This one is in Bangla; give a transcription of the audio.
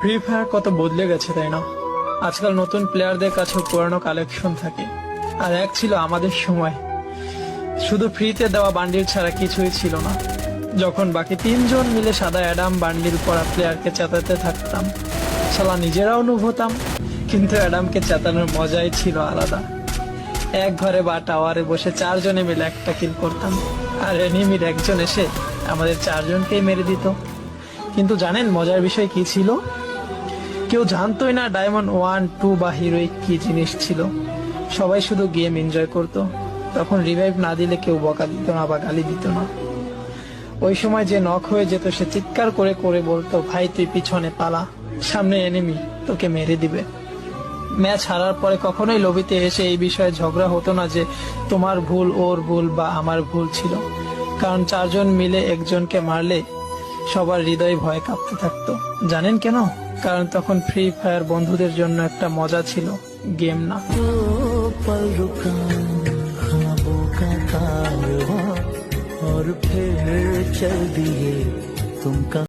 ফ্রি ফায়ার কত বদলে গেছে তাই না? আজকাল নতুন প্লেয়ারদের কাছে পুরানো কালেকশন থাকে, আর এক ছিল আমাদের সময় শুধু ফ্রিতে দেওয়া বান্ডিল ছাড়া কিছুই ছিল না। যখন বাকি তিনজন মিলে সাদা অ্যাডাম বান্ডিল পরা প্লেয়ারকে চেতাতে থাকতাম, শালা নিজেরাও নুব হতাম, কিন্তু অ্যাডামকে চেতানোর মজাই ছিল আলাদা। এক ঘরে বা টাওয়ারে বসে চারজনে মিলে একটা কিল করতাম, আর এনিমির একজন এসে আমাদের চারজনকেই মেরে দিত। কিন্তু জানেন মজার বিষয় কি ছিল? কেউ জানতোই না ডায়মন্ড 1, 2 বা হিরোইক কি জিনিস ছিল। সবাই শুধু গেম এনজয় করতো। তখন রিভাইভ না দিলে কেউ বকা দিত না বা গালি দিত না। ওই সময় যে নক হয়ে যেত সে চিৎকার করে করে বলতো, ভাই তুই পিছনে পালা, সামনে এনিমি তোকে মেরে দিবে। ম্যাচ হারার পরে কখনোই লবিতে এসে এই বিষয়ে ঝগড়া হতো না যে তোমার ভুল, ওর ভুল বা আমার ভুল ছিল। কারণ চারজন মিলে একজনকে মারলে সবার হৃদয় ভয়ে কাঁপতে থাকতো। জানেন কেন? কারণ তখন ফ্রি ফায়ার বন্ধুদের জন্য একটা মজা ছিল, গেম না। पल रुका ख्वाबों का कारवां और फिर चल दिए तुम